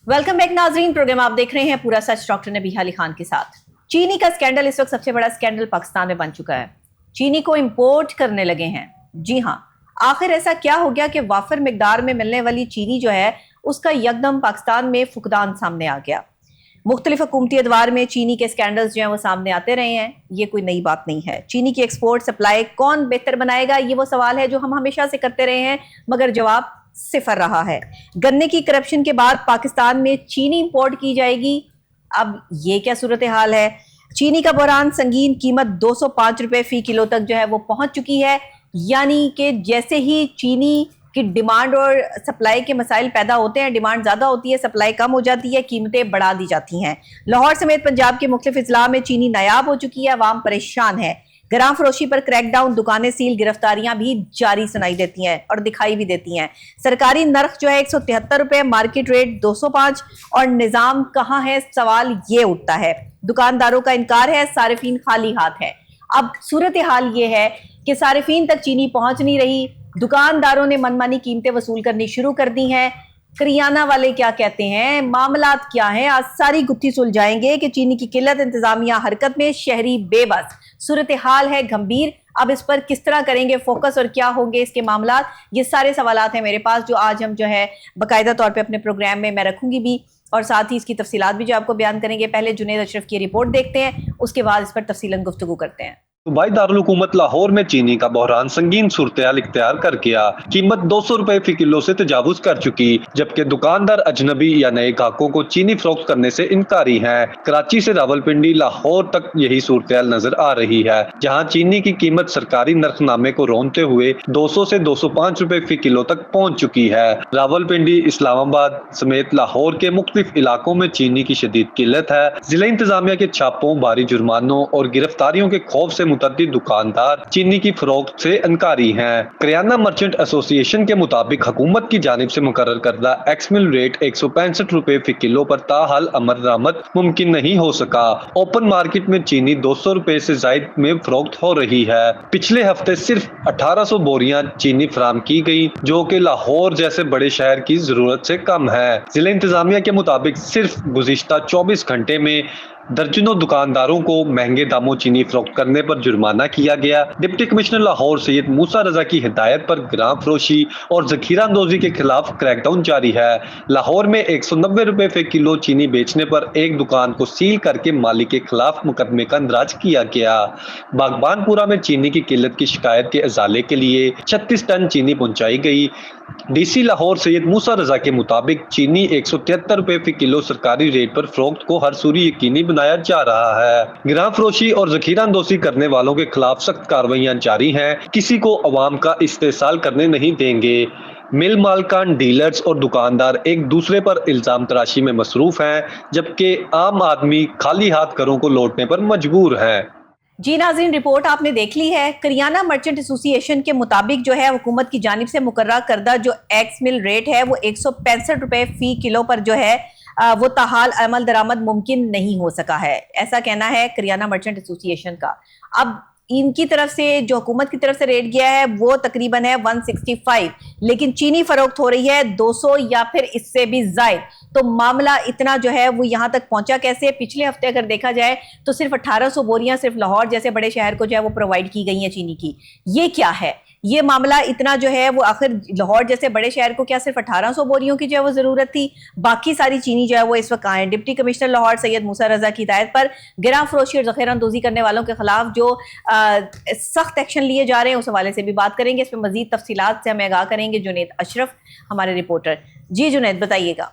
Welcome back नाजरीन। Programme आप देख रहे हैं पूरा सच डॉक्टर नबीहा अली खान के साथ। चीनी का स्कैंडल इस वक्त सबसे बड़ा स्कैंडल पाकिस्तान में बन चुका है। चीनी को इंपोर्ट करने लगे हैं। जी हाँ, आखिर ऐसा क्या हो गया कि वाफर मिकदार में मिलने वाली चीनी जो है उसका यकदम पाकिस्तान में फुकदान सामने आ गया। मुख्तलिफ हुकूमती अदवार में चीनी के स्कैंडल्स जो हैं वो सामने आते रहे हैं। ये कोई नई बात नहीं है। चीनी की एक्सपोर्ट सप्लाई कौन बेहतर बनाएगा, ये वो सवाल है जो हम हमेशा से करते रहे हैं, मगर जवाब सिफर रहा है। गन्ने की करप्शन के बाद पाकिस्तान में चीनी इंपोर्ट की जाएगी। अब ये क्या सूरत हाल है? चीनी का बहरान संगीन, कीमत 205 रुपए फी किलो तक जो है वो पहुंच चुकी है। यानी कि जैसे ही चीनी की डिमांड और सप्लाई के मसाइल पैदा होते हैं, डिमांड ज़्यादा होती है, सप्लाई कम हो जाती है, कीमतें बढ़ा दी जाती हैं। लाहौर समेत पंजाब के मुख्तलिफ अजला में चीनी नायाब हो चुकी है। अवाम परेशान है। गराम फरोशी पर क्रैकडाउन, दुकानें सील, गिरफ्तारियां भी जारी सुनाई देती हैं और दिखाई भी देती हैं। सरकारी नर्ख जो है 173 रुपए, मार्केट रेट 205। और निजाम कहाँ है, सवाल ये उठता है। दुकानदारों का इनकार है, सारिफीन खाली हाथ है। अब सूरत हाल ये है कि सारिफीन तक चीनी पहुंच नहीं रही। दुकानदारों ने मनमानी कीमतें वसूल करनी शुरू कर दी हैं। करियाना वाले क्या कहते हैं, मामलात क्या हैं, आज सारी गुत्थी सुलझाएंगे कि चीनी की किल्लत, इंतजामिया हरकत में, शहरी बेबस। सूरत हाल है गंभीर। अब इस पर किस तरह करेंगे फोकस और क्या होंगे इसके मामलात, ये सारे सवालात हैं मेरे पास, जो आज हम जो है बाकायदा तौर पे अपने प्रोग्राम में मैं रखूंगी भी, और साथ ही इसकी तफसीलात भी जो आपको बयान करेंगे। पहले जुनेद अशरफ की रिपोर्ट देखते हैं, उसके बाद इस पर तफसीलन गुफ्तगू करते हैं। सूबाई दारुल हुकूमत लाहौर में चीनी का बहरान संगीन सूरत-ए-हाल इख्तियार कर गया। कीमत 200 रुपए फी किलो से तजावुज कर चुकी, जबकि दुकानदार अजनबी या नए ग्राहकों को चीनी फरोख्त करने से इनकारी हैं। कराची से रावलपिंडी, लाहौर तक यही सूरत-ए-हाल नजर आ रही है, जहां चीनी की कीमत सरकारी नरखनामे को रोनते हुए 200 से 205 रुपए फी किलो तक पहुंच चुकी है। रावलपिंडी, इस्लामाबाद समेत लाहौर के मुख्तलिफ इलाकों में चीनी की शदीद किल्लत है। जिला इंतजामिया के छापों, भारी जुर्मानों और गिरफ्तारियों के खौफ से मुतअद्दिद दुकानदार चीनी की फरोख्त से इनकारी हैं। करियाना मर्चेंट एसोसिएशन के मुताबिक हुकूमत की जानिब से मुकर्रर करदा एक्स मिल रेट 165 रुपए फी किलो पर ताहाल अमल दरामद मुमकिन नहीं हो सका। ओपन मार्केट में चीनी 200 रुपए से जायद में फरोख्त हो रही है। पिछले हफ्ते सिर्फ 1800 बोरियां चीनी फराम की गई, जो कि लाहौर जैसे बड़े शहर की जरूरत से कम है। जिला इंतजामिया के मुताबिक सिर्फ गुज़िश्ता 24 घंटे में दर्जनों दुकानदारों को महंगे दामों चीनी फरोख्त करने पर जुर्माना किया गया। डिप्टी कमिश्नर लाहौर सैयद मूसा रजा की हिदायत पर ग्राम फरोशी और जखीरा अंदोजी के खिलाफ क्रैकडाउन जारी है। लाहौर में 190 रुपए फी किलो चीनी बेचने पर एक दुकान को सील करके मालिक के खिलाफ मुकदमे का इंदराज किया गया। बागबानपुरा में चीनी की किल्लत की शिकायत के इजाले के लिए 36 टन चीनी पहुंचाई गई। डीसी लाहौर सैयद मूसा रजा के मुताबिक चीनी 173 रुपए फी किलो सरकारी रेट पर फरोख्त को हर सूरी यकीनी बनाया जा रहा है। ग्राम फरोशी और जखीरा अंदोजी करने वालों के खिलाफ सख्त कार्रवाइयां जारी हैं। किसी को अवाम का इस्तेसाल करने नहीं देंगे। मिल मालकान, डीलर्स और दुकानदार एक दूसरे पर इल्जाम तराशी में मसरूफ हैं, जबकि आम आदमी खाली हाथ घरों को लौटने पर मजबूर है। जी नाज़रीन, रिपोर्ट आपने देख ली है। करियाना मर्चेंट एसोसिएशन के मुताबिक जो है हुकूमत की जानिब से मुकर्रर करदा जो एक्स मिल रेट है वो 165 रुपए फी किलो पर जो है वो ताहाल अमल दरामद मुमकिन नहीं हो सका है, ऐसा कहना है करियाना मर्चेंट एसोसिएशन का। अब इनकी तरफ से जो हुकूमत की तरफ से रेट गया है वो तकरीबन है 165, लेकिन चीनी फरोख्त हो रही है 200 या फिर इससे भी ज्यादा। तो मामला इतना जो है वो यहाँ तक पहुंचा कैसे? पिछले हफ्ते अगर देखा जाए तो सिर्फ 1800 बोरियां सिर्फ लाहौर जैसे बड़े शहर को जो है वो प्रोवाइड की गई हैं चीनी की। ये क्या है? ये मामला इतना जो है वो आखिर लाहौर जैसे बड़े शहर को क्या सिर्फ 1800 बोरियों की जो है वो जरूरत थी? बाकी सारी चीनी जो है वो इस वक्त कहाँ है? डिप्टी कमिश्नर लाहौर सैयद मूसा रजा की हिदायत पर गिराम फरोशी और जखीरा अंदोजी करने वालों के खिलाफ जो सख्त एक्शन लिए जा रहे हैं उस हवाले से भी बात करेंगे। इस पर मजीद तफसीलात से हमें आगाह करेंगे जुनेद अशरफ, हमारे रिपोर्टर। जी जुनेद, बताइएगा।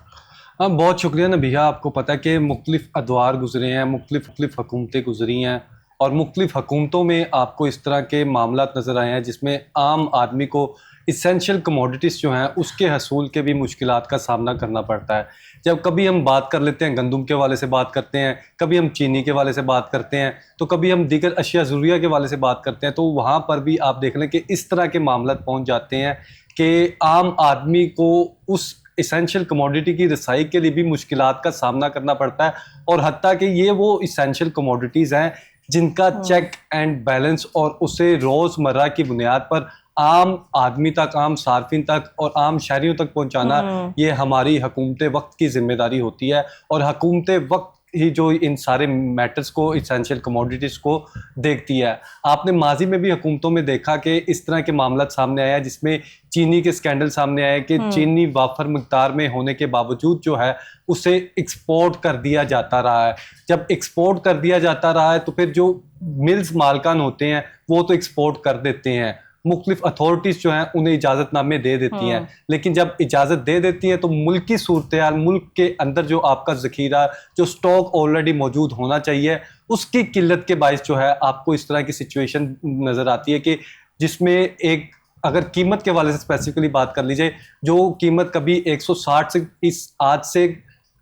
बहुत शुक्रिया नबीहा। आपको पता है कि मुख्तलिफ अदवार गुजरे हैं, मुख्तलिफ हुकूमतें गुजरी हैं, और मुख्तलिफ हुकूमतों में आपको इस तरह के मामलात नज़र आए हैं जिसमें आम आदमी को इसेंशियल कमोडिटीज़ जो हैं उसके हसूल के भी मुश्किलात का सामना करना पड़ता है। जब कभी हम बात कर लेते हैं गंदम के वाले से बात करते हैं, कभी हम चीनी के वाले से बात करते हैं, तो कभी हम दीगर अशिया ज़रूरिया के वाले से बात करते हैं, तो वहाँ पर भी आप देख लें कि इस तरह के मामलात पहुँच जाते हैं कि आम आदमी को उस इसेंशियल कमोडिटी की रसाई के लिए भी मुश्किलात का सामना करना पड़ता है। और हत्ता कि ये वो इसेंशियल कमोडिटीज़ हैं जिनका चेक एंड बैलेंस और उसे रोज़मर्रा की बुनियाद पर عام آدمی تک, عام صارفین تک اور عام شہریوں تک پہنچانا یہ ہماری حکومت وقت کی ذمہ داری ہوتی ہے, اور حکومت وقت ہی جو ان سارے میٹرز کو, اسینشیل کموڈیٹیز کو دیکھتی ہے. آپ نے ماضی میں بھی حکومتوں میں دیکھا کہ اس طرح کے معاملات سامنے آیا جس میں چینی کے اسکینڈل سامنے آئے کہ چینی وافر مقدار میں ہونے کے باوجود جو ہے اسے ایکسپورٹ کر دیا جاتا رہا ہے. جب ایکسپورٹ کر دیا جاتا رہا ہے تو پھر جو ملز مالکان ہوتے ہیں وہ تو ایکسپورٹ کر دیتے ہیں, مختلف اتھارٹیز جو ہیں انہیں اجازت نامے دے دیتی ہیں, لیکن جب اجازت دے دیتی ہیں تو ملکی صورتحال, ملک کے اندر جو آپ کا ذخیرہ, جو سٹاک آلریڈی موجود ہونا چاہیے, اس کی قلت کے باعث جو ہے آپ کو اس طرح کی سچویشن نظر آتی ہے کہ جس میں ایک, اگر قیمت کے حوالے سے اسپیسیفکلی بات کر لیجئے, جو قیمت کبھی 160 سے اس آج سے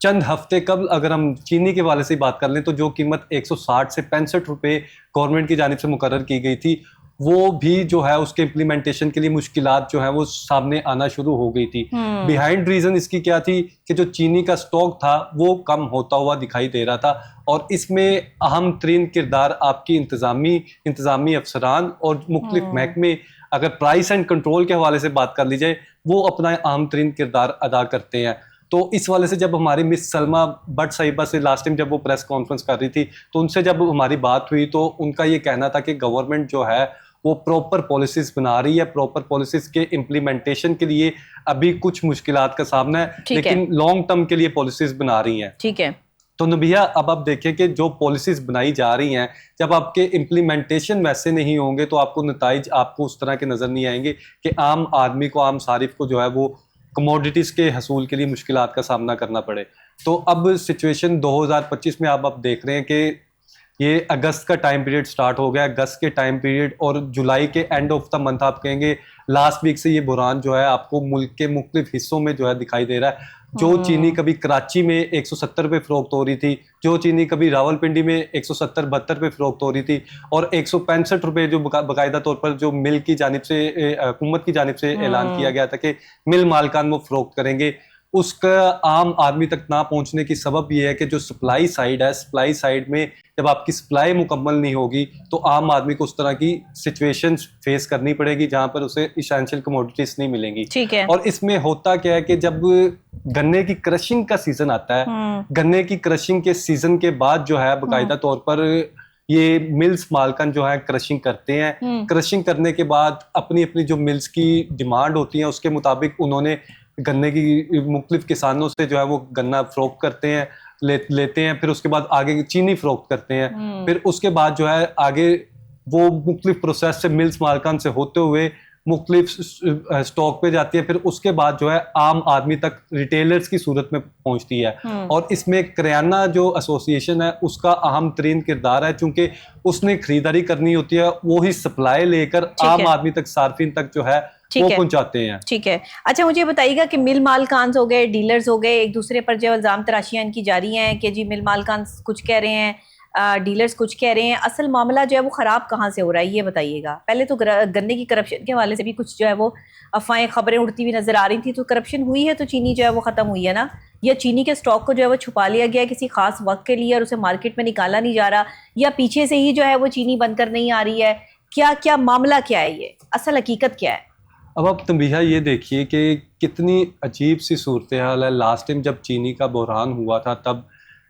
چند ہفتے قبل اگر ہم چینی کے حوالے سے بات کر لیں تو جو قیمت 160 سے 65 روپے گورنمنٹ کی جانب سے مقرر کی گئی تھی, وہ بھی جو ہے اس کے امپلیمنٹیشن کے لیے مشکلات جو ہیں وہ سامنے آنا شروع ہو گئی تھی. بیہائنڈ ریزن اس کی کیا تھی کہ جو چینی کا سٹاک تھا وہ کم ہوتا ہوا دکھائی دے رہا تھا, اور اس میں اہم ترین کردار آپ کی انتظامی افسران اور مختلف محکمے, اگر پرائس اینڈ کنٹرول کے حوالے سے بات کر لی جائے, وہ اپنا اہم ترین کردار ادا کرتے ہیں. تو اس والے سے جب ہماری مس سلمہ بٹ صاحبہ سے لاسٹ ٹائم جب وہ پریس کانفرنس کر رہی تھی تو ان سے جب ہماری بات ہوئی تو ان کا یہ کہنا تھا کہ گورنمنٹ جو ہے وہ پراپر پالیسیز بنا رہی ہے, پراپر پالیسیز کے امپلیمنٹیشن کے لیے ابھی کچھ مشکلات کا سامنا ہے, لیکن لانگ ٹرم کے لیے پالیسیز بنا رہی ہیں. ٹھیک ہے, تو نبیہ اب آپ دیکھیں کہ جو پالیسیز بنائی جا رہی ہیں, جب آپ کے امپلیمنٹیشن ویسے نہیں ہوں گے تو آپ کو نتائج آپ کو اس طرح کے نظر نہیں آئیں گے کہ عام آدمی کو, عام صارف کو جو ہے وہ کموڈیٹیز کے حصول کے لیے مشکلات کا سامنا کرنا پڑے. تو اب سچویشن 2025 میں آپ دیکھ رہے ہیں کہ یہ اگست کا ٹائم پیریڈ سٹارٹ ہو گیا, اگست کے ٹائم پیریڈ اور جولائی کے اینڈ آف دا منتھ آپ کہیں گے لاسٹ ویک سے یہ بحران جو ہے آپ کو ملک کے مختلف حصوں میں جو ہے دکھائی دے رہا ہے. جو چینی کبھی کراچی میں 170 روپے فروخت ہو رہی تھی, جو چینی کبھی راول پنڈی میں 170-72 روپے فروخت ہو ری تھی, اور 165 روپے جو باقاعدہ طور پر جو مل کی جانب سے, حکومت کی جانب سے اعلان کیا گیا تھا کہ مل مالکان وہ فروخت کریں گے, اس کا عام آدمی تک نہ پہنچنے کی سبب یہ ہے کہ جو سپلائی سائڈ ہے, سپلائی سائڈ میں جب آپ کی سپلائی مکمل نہیں ہوگی تو عام آدمی کو اس طرح کی سچویشن فیس کرنی پڑے گی جہاں پر اسے اسینشیل کموڈیٹیز نہیں ملیں گی. ٹھیک ہے, اور اس میں ہوتا کیا ہے کہ جب گنے کی کرشنگ کا سیزن آتا ہے, گنے کی کرشنگ کے سیزن کے بعد جو ہے باقاعدہ طور پر یہ ملز مالکان جو ہے کرشنگ کرتے ہیں. کرشنگ کرنے کے بعد اپنی اپنی جو ملز کی ڈیمانڈ ہوتی ہے اس کے مطابق انہوں نے گنے کی مختلف کسانوں سے جو ہے وہ گنا فروخت کرتے ہیں, لیتے ہیں, پھر اس کے بعد آگے چینی فروخت کرتے ہیں, پھر اس کے بعد جو ہے آگے وہ مختلف پروسیس سے ملز مالکان سے ہوتے ہوئے مختلف سٹاک پہ جاتی ہے, پھر اس کے بعد جو ہے عام آدمی تک ریٹیلرز کی صورت میں پہنچتی ہے. اور اس میں کریانہ جو ایسوسی ایشن ہے اس کا اہم ترین کردار ہے, چونکہ اس نے خریداری کرنی ہوتی ہے, وہی سپلائی لے کر عام آدمی تک, صارفین تک جو ہے وہ پہنچاتے ہیں. ٹھیک ہے, اچھا مجھے بتائیے گا کہ مل مالکان ہو گئے, ڈیلرز ہو گئے, ایک دوسرے پر جو الزام تراشیاں ان کی جاری ہیں کہ جی مل مالکان کچھ کہہ رہے ہیں, ڈیلرز کچھ کہہ رہے ہیں, اصل معاملہ جو ہے وہ خراب کہاں سے ہو رہا ہے یہ بتائیے گا. پہلے تو گنے کی کرپشن کے حوالے سے بھی کچھ جو ہے وہ افواہیں, خبریں اڑتی ہوئی نظر آ رہی تھی, تو کرپشن ہوئی ہے تو چینی جو ہے وہ ختم ہوئی ہے نا, یا چینی کے سٹاک کو جو ہے وہ چھپا لیا گیا کسی خاص وقت کے لیے اور اسے مارکیٹ میں نکالا نہیں جا رہا, یا پیچھے سے ہی جو ہے وہ چینی بند کر نہیں آ رہی ہے, کیا معاملہ کیا ہے, یہ اصل حقیقت کیا ہے؟ اب آپ تنبیہ یہ دیکھیے کہ کتنی عجیب سی صورتحال ہے. لاسٹ ٹائم جب چینی کا بحران ہوا تھا تب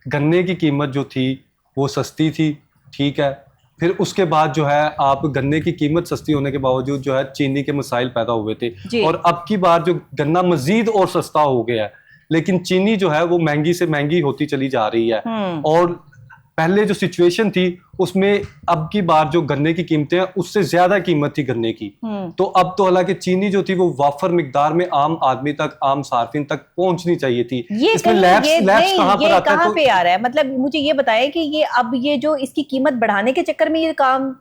گنے کی قیمت جو تھی وہ سستی تھی, ٹھیک ہے, پھر اس کے بعد جو ہے آپ گنے کی قیمت سستی ہونے کے باوجود جو ہے چینی کے مسائل پیدا ہوئے تھے, اور اب کی بار جو گنا مزید اور سستا ہو گیا ہے, لیکن چینی جو ہے وہ مہنگی سے مہنگی ہوتی چلی جا رہی ہے. اور پہلے جو سچویشن تھی اس میں اب کی بار جو گنے کی قیمتیں ہیں اس سے زیادہ قیمت تھی گنے کی, تو اب تو حالانکہ چینی جو تھی وہ وافر مقدار میں عام آدمی تک, عام صارفین تک پہنچنی چاہیے تھی. اس میں لیپس کہاں پہ آ رہا ہے؟ مطلب مجھے یہ بتائیں کہ یہ اب یہ جو اس کی قیمت بڑھانے کے چکر میں یہ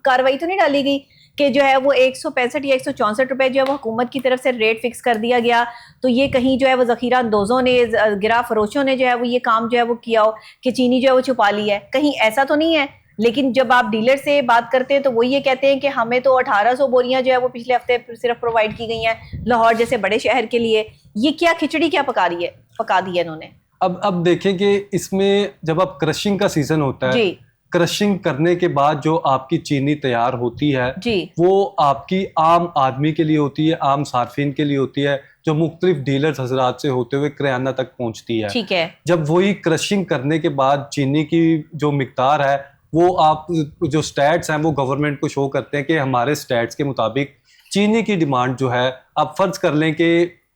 کاروائی تو نہیں ڈالی گئی کہ جو ہے وہ 165 یا 164 روپے جو ہے وہ حکومت کی طرف سے ریٹ فکس کر دیا گیا, تو یہ کہیں جو ہے وہ ذخیرہ اندوزوں نے, گرا فروشوں نے جو ہے وہ یہ کام جو ہے وہ کیا ہو کہ چینی جو ہے وہ چھپا لی ہے, کہیں ایسا تو نہیں ہے؟ لیکن جب آپ ڈیلر سے بات کرتے ہیں تو وہ یہ کہتے ہیں کہ ہمیں تو 1800 بوریاں جو ہے وہ پچھلے ہفتے صرف پرووائڈ کی گئی ہیں لاہور جیسے بڑے شہر کے لیے. یہ کیا کھچڑی کیا پکا دی ہے انہوں نے؟ اب دیکھیں کہ اس میں جب اب کرشنگ کا سیزن ہوتا ہے क्रशिंग करने के बाद जो आपकी चीनी तैयार होती है जी वो आपकी आम आदमी के लिए होती है, आम सार्फिन के लिए होती है, जो मुख्तलिफ डीलर्स हजरात से होते हुए किराना तक पहुंचती है। ठीक है। जब वही क्रशिंग करने के बाद चीनी की जो मिकदार है वो आप जो स्टैट्स हैं वो गवर्नमेंट को शो करते हैं कि हमारे स्टैट्स के मुताबिक चीनी की डिमांड जो है आप फर्ज कर लें कि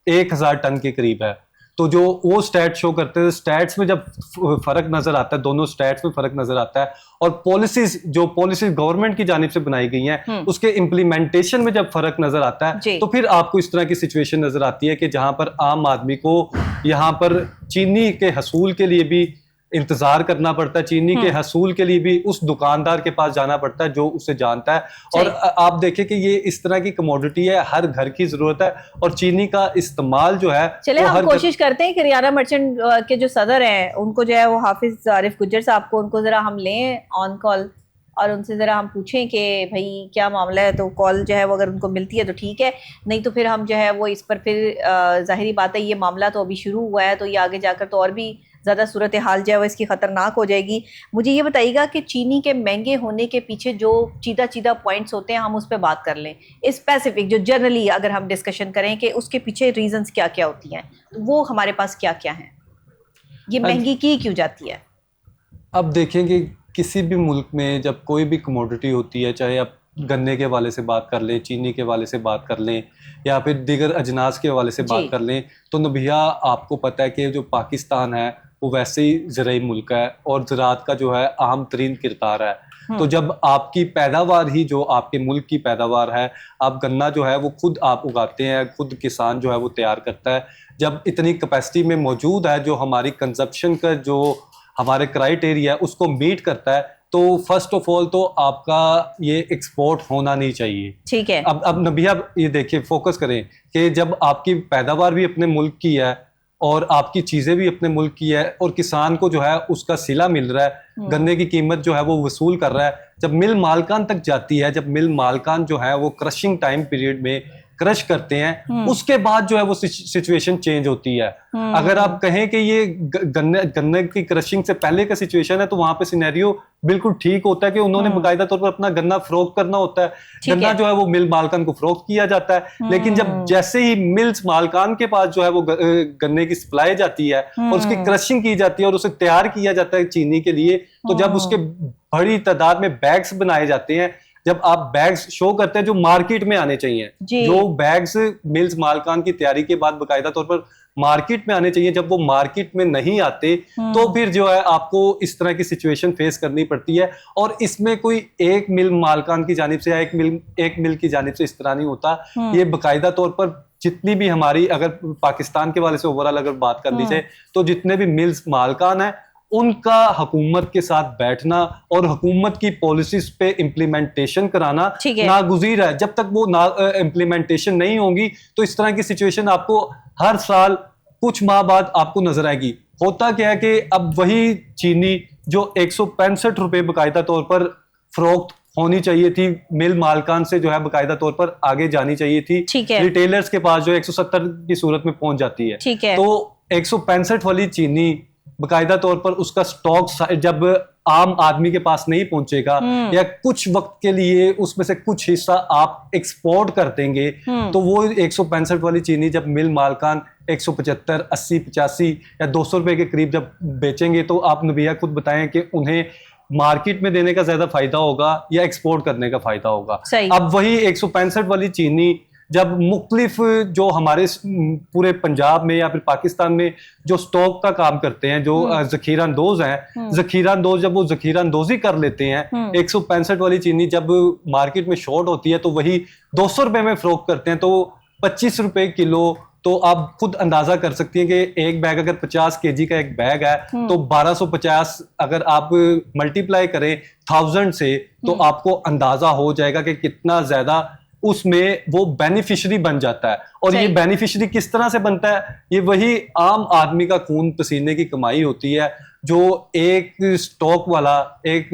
1000 टन के करीब है, तो जो वो स्टैट शो करते हैं, स्टैट्स में जब फर्क नजर आता है, दोनों स्टैट्स में फर्क नजर आता है, और पॉलिसीज गवर्नमेंट की जानिब से बनाई गई हैं उसके इम्प्लीमेंटेशन में जब फर्क नजर आता है तो फिर आपको इस तरह की सिचुएशन नजर आती है कि जहां पर आम आदमी को यहाँ पर चीनी के हसूल के लिए भी इंतजार करना पड़ता है, चीनी के हसूल के लिए भी उस दुकानदार के पास जाना पड़ता है जो उसे जानता है। और आप देखें कि ये इस तरह की कमोडिटी है, हर घर की जरूरत है, और चीनी का इस्तेमाल जो है चले हम कोशिश करते हैं कि रियाना मर्चेंट के जो सदर हैं उनको जो है वो हाफिज आरिफ गुज्जर साहब को, उनको जरा हम लें ऑन कॉल और उनसे ज़रा हम पूछें कि भाई क्या मामला है। तो कॉल जो है वो अगर उनको मिलती है तो ठीक है, नहीं तो फिर हम जो है वो इस पर फिर ज़ाहिरी बात है ये मामला तो अभी शुरू हुआ है तो ये आगे जाकर तो और भी ज़्यादा सूरत हाल जो है वो इसकी ख़तरनाक हो जाएगी। मुझे ये बताइएगा कि चीनी के महंगे होने के पीछे जो चीदा पॉइंट्स होते हैं हम उस पर बात कर लें, स्पेसिफिक जो जनरली अगर हम डिस्कशन करें कि उसके पीछे रीजंस क्या क्या होती हैं, वो हमारे पास क्या क्या हैं, ये महंगी की क्यों जाती है। अब देखें कि किसी भी मुल्क में जब कोई भी कमोडिटी होती है, चाहे आप गन्ने के हवाले से बात कर लें, चीनी के हवाले से बात कर लें, या फिर दीगर अजनास के हवाले से बात कर लें, तो नबिया आपको पता है कि जो पाकिस्तान है वो वैसे ही ज़राई मुल्क है और ज़राअत का जो है अहम तरीन किरदार है। तो जब आपकी पैदावार ही जो आपके मुल्क की पैदावार है, आप गन्ना जो है वो खुद आप उगाते हैं, खुद किसान जो है वो तैयार करता है, जब इतनी कैपेसिटी में मौजूद है जो हमारी कंजप्शन का जो हमारे क्राइटेरिया है उसको मीट करता है, तो फर्स्ट ऑफ ऑल तो आपका ये एक्सपोर्ट होना नहीं चाहिए। ठीक है। अब नबिया ये देखिए, फोकस करें कि जब आपकी पैदावार भी अपने मुल्क की है और आपकी चीज़ें भी अपने मुल्क की है और किसान को जो है उसका सिला मिल रहा है, गन्ने की कीमत जो है वो वसूल कर रहा है, जब मिल मालकान तक जाती है, जब मिल मालकान जो है वो क्रशिंग टाइम पीरियड में क्रश करते हैं, उसके बाद जो है वो सिचुएशन चेंज होती है। अगर आप कहें कि ये गन्ने की क्रशिंग से पहले का सिचुएशन है तो वहां पे सिनेरियो बिल्कुल ठीक होता है कि उन्होंने बाकायदा तौर पर अपना गन्ना फरोख्त करना होता है, गन्ना जो है वो मिल मालकान को फरोख्त किया जाता है। लेकिन जब जैसे ही मिल्स मालकान के पास जो है वो गन्ने की सप्लाई जाती है और उसकी क्रशिंग की जाती है और उसे तैयार किया जाता है चीनी के लिए, तो जब उसके बड़ी तादाद में बैग्स बनाए जाते हैं, जब आप बैग्स शो करते हैं जो मार्केट में आने चाहिए, जो बैग्स मिल्स मालकान की तैयारी के बाद बाकायदा तौर पर मार्केट में आने चाहिए, जब वो मार्केट में नहीं आते तो फिर जो है आपको इस तरह की सिचुएशन फेस करनी पड़ती है। और इसमें कोई एक मिल मालकान की जानिब से या एक मिल की जानिब से इस तरह नहीं होता, ये बाकायदा तौर पर जितनी भी हमारी, अगर पाकिस्तान के वाले से ओवरऑल अगर बात कर ली जाए तो जितने भी मिल्स मालकान है उनका हुकूमत के साथ बैठना और हुकूमत की पॉलिसीज पे इम्प्लीमेंटेशन कराना नागुज़ीर है। जब तक वो इम्प्लीमेंटेशन नहीं होंगी तो इस तरह की सिचुएशन आपको हर साल कुछ माह बाद आपको नजर आएगी। होता क्या है कि अब वही चीनी जो 165 रुपए बाकायदा तौर पर फरोख्त होनी चाहिए थी, मिल मालकान से जो है बाकायदा तौर पर आगे जानी चाहिए थी, रिटेलर्स के पास जो 170 की सूरत में पहुंच जाती है। तो 165 वाली चीनी बाकायदा तौर पर उसका स्टॉक जब आम आदमी के पास नहीं पहुंचेगा या कुछ वक्त के लिए उसमें से कुछ हिस्सा आप एक्सपोर्ट कर देंगे, तो वो 165 वाली चीनी जब मिल मालकान 175, 80, 85 या 200 रुपए के करीब जब बेचेंगे तो आप नबिया खुद बताएं कि उन्हें मार्केट में देने का ज्यादा फायदा होगा या एक्सपोर्ट करने का फायदा होगा। अब वही 165 वाली चीनी जब मुख्तलिफ जो हमारे पूरे पंजाब में या फिर पाकिस्तान में जो स्टॉक का काम करते हैं, जो जखीरा अंदोज हैं, जखीरा अंदोज जब वो जखीरा अंदोजी कर लेते हैं, 165 वाली चीनी जब मार्केट में शॉर्ट होती है तो वही 200 रुपए में फरोख्त करते हैं, तो 25 रुपए किलो। तो आप खुद अंदाजा कर सकती हैं कि एक बैग अगर 50 केजी का एक बैग है तो 1250 अगर आप मल्टीप्लाई करें 1000 से तो आपको अंदाजा हो जाएगा कि कितना ज्यादा उसमें वो बेनिफिशियरी बन जाता है। और ये बेनिफिशियरी किस तरह से बनता है, ये वही आम आदमी का खून पसीने की कमाई होती है जो एक स्टॉक वाला एक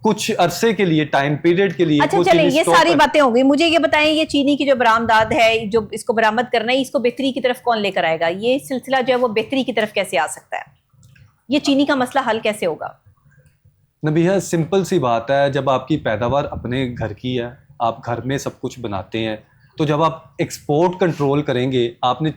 कुछ अरसे के लिए, टाइम पीरियड के लिए। अच्छा चलिए, ये सारी बातें हो गई। मुझे ये बताएं, ये चीनी की जो बरामदाद है, जो इसको बरामद करना है, इसको बेहतरी की तरफ कौन लेकर आएगा? ये सिलसिला जो है वो बेहतरी की तरफ कैसे आ सकता है? ये चीनी का मसला हल कैसे होगा? नबीहा सिंपल सी बात है, जब आपकी पैदावार अपने घर की है, आप घर में सब कुछ बनाते हैं, तो जब आप एक्सपोर्ट कंट्रोल करेंगे, आपने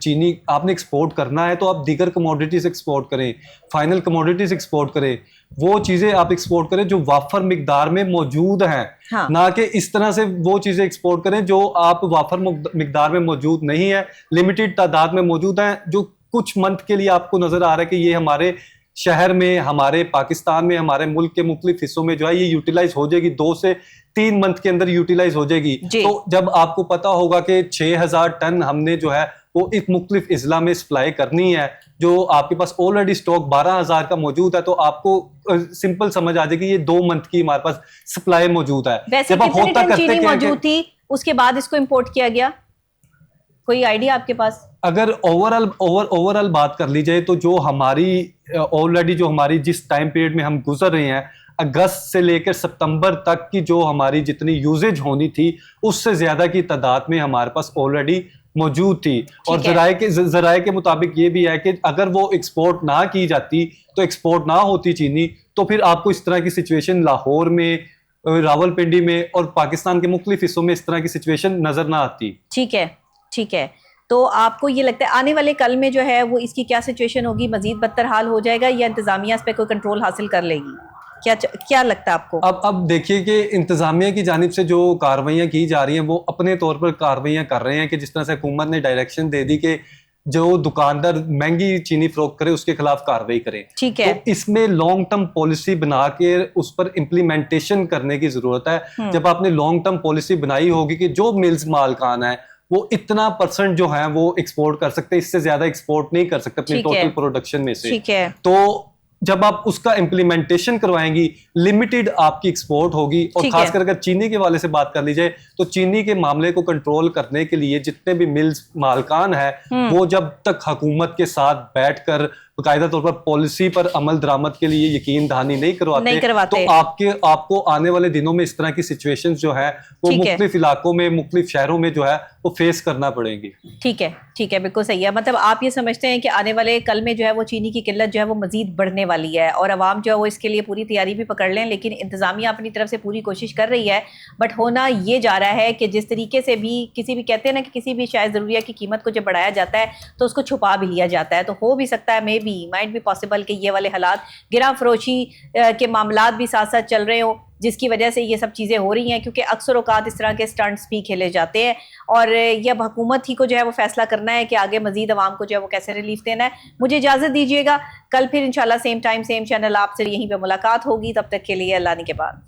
एक्सपोर्ट करना है तो आप दीगर कमोडिटीज़ एक्सपोर्ट करें, फाइनल कमोडिटीज़ एक्सपोर्ट करें, वो चीज़ें आप एक्सपोर्ट करें जो वाफर मिकदार में मौजूद हैं। हाँ। ना कि इस तरह से वो चीज़ें एक्सपोर्ट करें जो आप वाफर मिकदार में मौजूद नहीं है, लिमिटेड तादाद में मौजूद हैं, जो कुछ मंथ के लिए आपको नज़र आ रहा है कि ये हमारे शहर में, हमारे पाकिस्तान में, हमारे मुल्क के मुख्तलिफ हिस्सों में जो है ये यूटिलाइज हो जाएगी, 2 से 3 मंथ के अंदर यूटिलाइज हो जाएगी। जी। तो जब आपको पता होगा कि 6000 टन हमने जो है वो एक मुख्तलिफ इजला में सप्लाई करनी है, जो आपके पास ऑलरेडी स्टॉक 12000 का मौजूद है, तो आपको सिंपल समझ आ जाएगी ये 2 मंथ की हमारे पास सप्लाई मौजूद है। वैसे जब आप कितने होता टन करते चीनी क्या है मौजूद थी, उसके बाद इसको इंपोर्ट किया गया, कोई आइडिया आपके पास? अगर ओवरऑल बात कर ली जाए तो जो हमारी ऑलरेडी जो हमारी जिस टाइम पीरियड में हम गुजर रहे हैं, अगस्त से लेकर सितंबर तक की जो हमारी जितनी यूजेज होनी थी उससे ज्यादा की तादाद में हमारे पास ऑलरेडी मौजूद थी। और जराए के मुताबिक ये भी है कि अगर वो एक्सपोर्ट ना की जाती, तो एक्सपोर्ट ना होती चीनी, तो फिर आपको इस तरह की सिचुएशन लाहौर में, रावलपिंडी में और पाकिस्तान के मुख्तलिफ हिस्सों में इस तरह की सिचुएशन नजर ना आती। ठीक है, ठीक है। तो आपको ये लगता है आने वाले कल में जो है वो इसकी क्या सिचुएशन होगी, मजीद बदतर हाल हो जाएगा या इंतजामिया इस पे कोई कंट्रोल हासिल कर लेगी? क्या लगता है आपको? अब देखिए कि इंतजामिया की जानिब से जो कार्रवाइयाँ की जा रही हैं वो अपने तौर पर कार्रवाइयाँ कर रहे हैं कि जिस तरह से हुकूमत ने डायरेक्शन दे दी कि जो दुकानदार महंगी चीनी फरोख्त करे उसके खिलाफ कार्रवाई करें। ठीक है। तो इसमें लॉन्ग टर्म पॉलिसी बना के उस पर इम्प्लीमेंटेशन करने की जरूरत है। जब आपने लॉन्ग टर्म पॉलिसी बनाई होगी कि जो मिल्स मालकान है वो इतना % जो है वो एक्सपोर्ट कर सकते हैं, इससे ज्यादा एक्सपोर्ट नहीं कर सकते अपनी टोटल प्रोडक्शन में से। ठीक है। तो जब आप उसका इम्प्लीमेंटेशन करवाएंगी, लिमिटेड आपकी एक्सपोर्ट होगी। और खासकर अगर चीनी के वाले से बात कर ली जाए तो चीनी के मामले को कंट्रोल करने के लिए जितने भी मिल्स मालकान है वो जब तक हुकूमत के साथ बैठकर बाकायदा तौर पर पॉलिसी पर अमल दरामद के लिए यकीन दहानी नहीं करवाते तो आपको आने वाले दिनों में इस तरह की सिचुएशंस जो है वो मुख्तलिफ इलाकों में, मुख्तलिफ शहरों में जो है वो फेस करना पड़ेंगी। ठीक है, ठीक है, बिल्कुल सही है। मतलब आप ये समझते हैं कि आने वाले कल में जो है वो चीनी की किल्लत जो है वो मजीद बढ़ने वाली है और अवाम जो है वो इसके लिए पूरी तैयारी भी पकड़ लें, लेकिन इंतजामिया अपनी तरफ से पूरी कोशिश कर रही है। बट होना ये जा रहा है कि जिस तरीके से भी किसी भी कहते हैं ना कि किसी भी शायद ज़रूरिया की कीमत को जब बढ़ाया जाता है तो उसको छुपा भी लिया जाता है। तो हो भी सकता है, माइट भी पॉसिबल कि ये वाले हालात गिरा फरोशी के मामलात भी साथ साथ चल रहे हो, जिसकी वजह से ये सब चीज़ें हो रही हैं। क्योंकि अक्सर औकात इस तरह के स्टंट्स भी खेले जाते हैं और ये अब हुकूमत ही को जो है वो फैसला करना है कि आगे मजीद आवाम को जो है वो कैसे रिलीफ देना है। मुझे इजाज़त दीजिएगा, कल फिर इंशाल्लाह सेम टाइम सेम चैनल आपसे यहीं पे मुलाकात होगी। तब तक के लिए अल्लाह ने के बाद।